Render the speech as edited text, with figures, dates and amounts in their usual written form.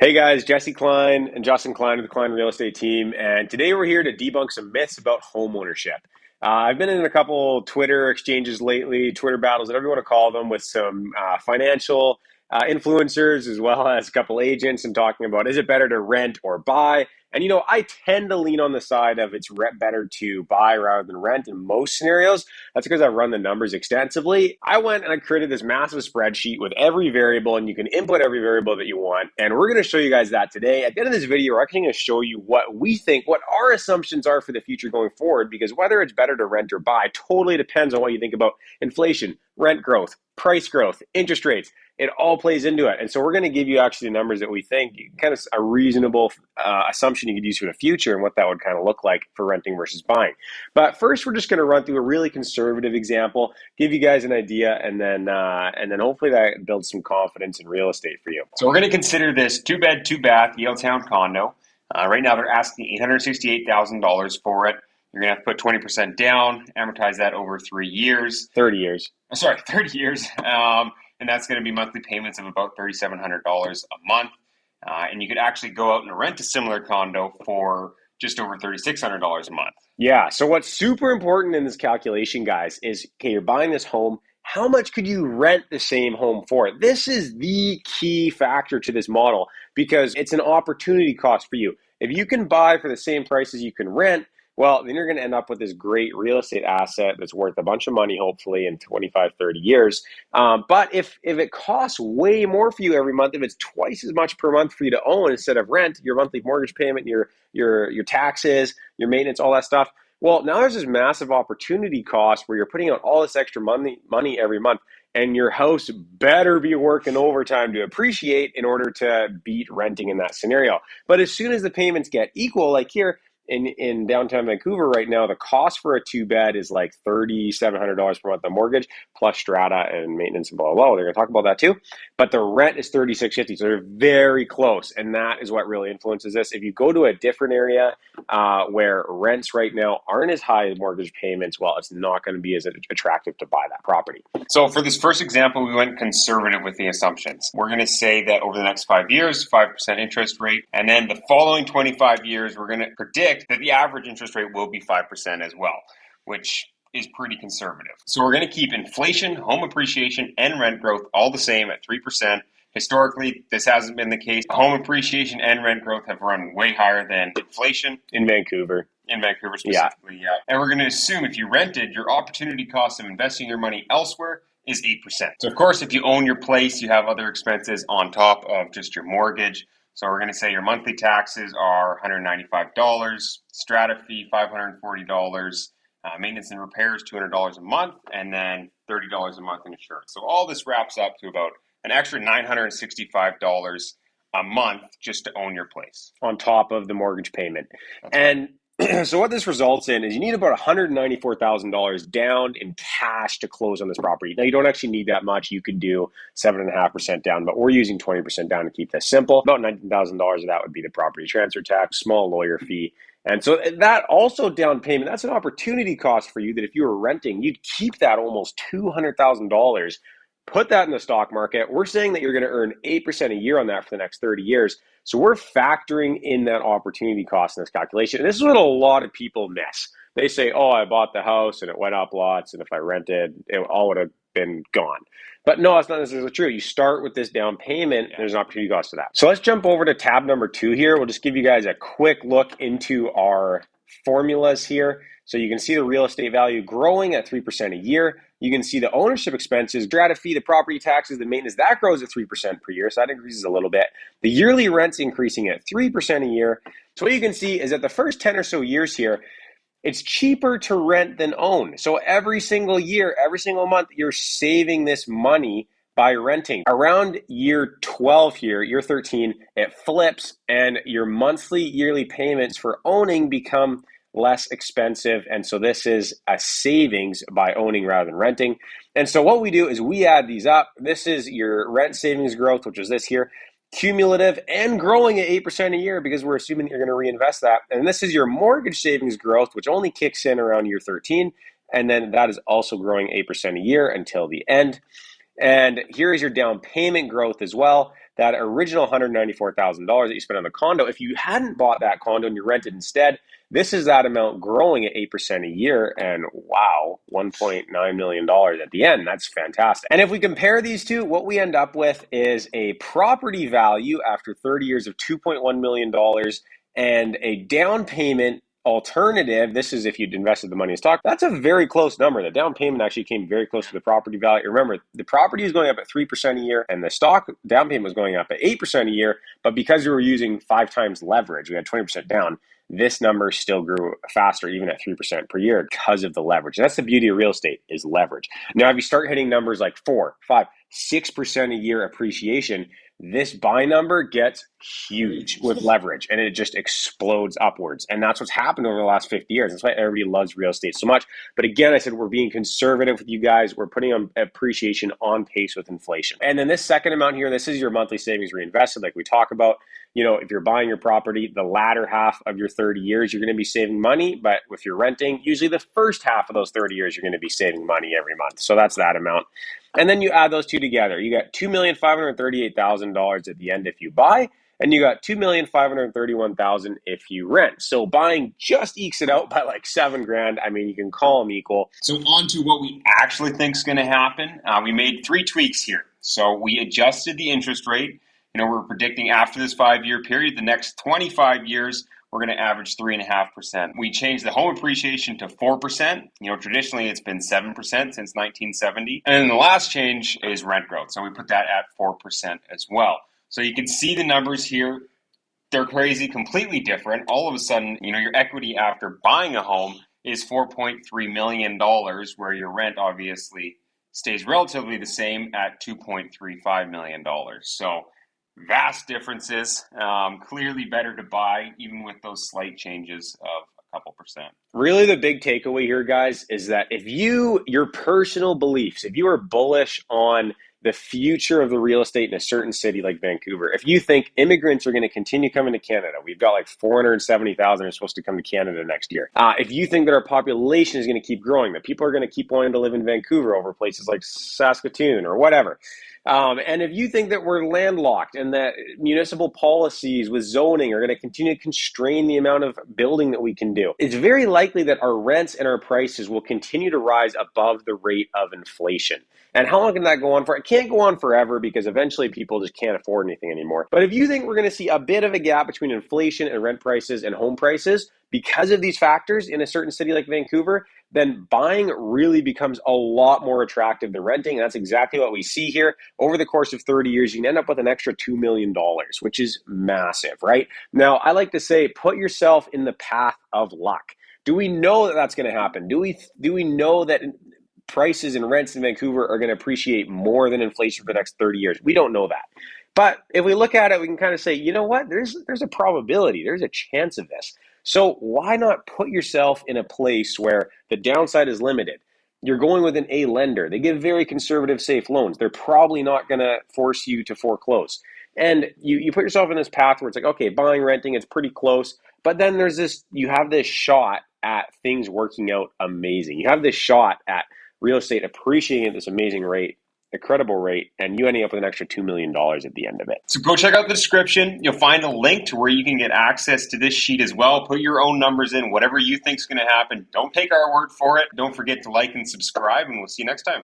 Hey guys, Jesse Klein and Justin Klein of the Klein Real Estate Team, and today we're here to debunk some myths about home ownership. I've been in a couple Twitter exchanges lately, Twitter battles, whatever you want to call them, with some financial influencers as well as a couple agents, and talking about is it better to rent or buy? And I tend to lean on the side of it's better to buy rather than rent in most scenarios. That's because I've run the numbers extensively. I went and I created this massive spreadsheet with every variable, and you can input every variable that you want. And we're going to show you guys that today. At the end of this video, we're actually going to show you what we think, what our assumptions are for the future going forward, because whether it's better to rent or buy totally depends on what you think about inflation, rent growth, price growth, interest rates. It all plays into it. And so we're going to give you actually the numbers that we think kind of a reasonable assumption you could use for the future and what that would kind of look like for renting versus buying. But first, we're just going to run through a really conservative example, give you guys an idea, and then hopefully that builds some confidence in real estate for you. So we're going to consider this two-bed, two-bath Yaletown condo. Right now they're asking $868,000 for it. You're going to have to put 20% down, amortize that over 3 years. 30 years. 30 years. And that's going to be monthly payments of about $3,700 a month. And you could actually go out and rent a similar condo for just over $3,600 a month. Yeah. So what's super important in this calculation, guys, is okay, you're buying this home. How much could you rent the same home for? This is the key factor to this model because it's an opportunity cost for you. If you can buy for the same price as you can rent, well, then you're going to end up with this great real estate asset that's worth a bunch of money, hopefully in 25, 30 years. But if it costs way more for you every month, if it's twice as much per month for you to own instead of rent, your monthly mortgage payment, your taxes, your maintenance, all that stuff, well, now there's this massive opportunity cost where you're putting out all this extra money every month, and your house better be working overtime to appreciate in order to beat renting in that scenario. But as soon as the payments get equal, like here, in downtown Vancouver right now, the cost for a two-bed is like $3,700 per month on mortgage, plus strata and maintenance and blah, blah, blah. They're going to talk about that too. But the rent is $3,650, so they're very close, and that is what really influences this. If you go to a different area where rents right now aren't as high as mortgage payments, well, it's not going to be as attractive to buy that property. So for this first example, we went conservative with the assumptions. We're going to say that over the next 5 years, 5% interest rate, and then the following 25 years, we're going to predict that the average interest rate will be 5% as well, which is pretty conservative. So we're going to keep inflation, home appreciation, and rent growth all the same at 3%. Historically, this hasn't been the case. Home appreciation and rent growth have run way higher than inflation. In Vancouver Specifically, yeah. And we're going to assume if you rented, your opportunity cost of investing your money elsewhere is 8%. So of course, if you own your place, you have other expenses on top of just your mortgage. So we're going to say your monthly taxes are $195, strata fee $540, maintenance and repairs $200 a month, and then $30 a month in insurance. So all this wraps up to about an extra $965 a month just to own your place. On top of the mortgage payment. That's and right. So what this results in is you need about $194,000 down in cash to close on this property. Now, you don't actually need that much. You could do 7.5% down, but we're using 20% down to keep this simple. About $19,000 of that would be the property transfer tax, small lawyer fee. And so that also down payment, that's an opportunity cost for you that if you were renting, you'd keep that almost $200,000. Put that in the stock market. We're saying that you're going to earn 8% a year on that for the next 30 years. So we're factoring in that opportunity cost in this calculation. And this is what a lot of people miss. They say, oh, I bought the house and it went up lots, and if I rented, it all would have been gone. But no, that's not necessarily true. You start with this down payment, and there's an opportunity cost to that. So let's jump over to tab number 2 here. We'll just give you guys a quick look into our formulas here. So you can see the real estate value growing at 3% a year. You can see the ownership expenses, strata fee, the property taxes, the maintenance, that grows at 3% per year. So that increases a little bit. The yearly rent's increasing at 3% a year. So what you can see is that the first 10 or so years here, it's cheaper to rent than own. So every single year, every single month, you're saving this money by renting. Around year 12 here, year 13, it flips, and your monthly yearly payments for owning become less expensive. And so this is a savings by owning rather than renting. And so what we do is we add these up. This is your rent savings growth, which is this here, cumulative and growing at 8% a year because we're assuming that you're going to reinvest that. And this is your mortgage savings growth, which only kicks in around year 13. And then that is also growing 8% a year until the end. And here is your down payment growth as well. that original $194,000 that you spent on the condo, if you hadn't bought that condo and you rented instead, this is that amount growing at 8% a year. And wow, $1.9 million at the end. That's fantastic. And if we compare these two, what we end up with is a property value after 30 years of $2.1 million and a down payment alternative. This is if you'd invested the money in stock. That's a very close number. The down payment actually came very close to the property value. Remember, the property is going up at 3% a year and the stock down payment was going up at 8% a year. But because we were using 5 times leverage, we had 20% down. This number still grew faster, even at 3% per year, because of the leverage. And that's the beauty of real estate, is leverage. Now, if you start hitting numbers like 4, 5, 6% a year appreciation, this buy number gets huge with leverage and it just explodes upwards. And that's what's happened over the last 50 years. That's why everybody loves real estate so much. But again, I said we're being conservative with you guys. We're putting on appreciation on pace with inflation. And then this second amount here, this is your monthly savings reinvested, like we talk about. You know, if you're buying your property, the latter half of your 30 years, you're going to be saving money. But if you're renting, usually the first half of those 30 years, you're going to be saving money every month. So that's that amount. And then you add those two together. You got $2,538,000 at the end if you buy, and you got $2,531,000 if you rent. So buying just ekes it out by like $7,000. I mean, you can call them equal. So on to what we actually think is going to happen. We made 3 tweaks here. So we adjusted the interest rate. You know, we're predicting after this 5-year period, the next 25 years, we're going to average 3.5%. We changed the home appreciation to 4%. You know, traditionally it's been 7% since 1970. And then the last change is rent growth. So we put that at 4% as well. So you can see the numbers here. They're crazy, completely different. All of a sudden, you know, your equity after buying a home is $4.3 million, where your rent obviously stays relatively the same at $2.35 million. So vast differences. Clearly better to buy, even with those slight changes of a couple percent. Really, the big takeaway here, guys, is that if your personal beliefs, if you are bullish on the future of the real estate in a certain city like Vancouver, if you think immigrants are going to continue coming to Canada, we've got like 470,000 are supposed to come to Canada next year. If you think that our population is going to keep growing, that people are going to keep wanting to live in Vancouver over places like Saskatoon or whatever, and if you think that we're landlocked and that municipal policies with zoning are going to continue to constrain the amount of building that we can do, it's very likely that our rents and our prices will continue to rise above the rate of inflation. And how long can that go on for? It can't go on forever because eventually people just can't afford anything anymore. But if you think we're going to see a bit of a gap between inflation and rent prices and home prices because of these factors in a certain city like Vancouver, then buying really becomes a lot more attractive than renting. And that's exactly what we see here. Over the course of 30 years, you can end up with an extra $2 million, which is massive, right? Now, I like to say, put yourself in the path of luck. Do we know that that's going to happen? Do we know that prices and rents in Vancouver are going to appreciate more than inflation for the next 30 years? We don't know that. But if we look at it, we can kind of say, you know what? There's a probability. There's a chance of this. So why not put yourself in a place where the downside is limited? You're going with an A lender. They give very conservative, safe loans. They're probably not going to force you to foreclose. And you put yourself in this path where it's like, okay, buying, renting, it's pretty close. But then you have this shot at things working out amazing. You have this shot at real estate appreciating at this amazing rate, incredible rate, and you ending up with an extra $2 million at the end of it. So go check out the description. You'll find a link to where you can get access to this sheet as well. Put your own numbers in, whatever you think is going to happen. Don't take our word for it. Don't forget to like and subscribe, and we'll see you next time.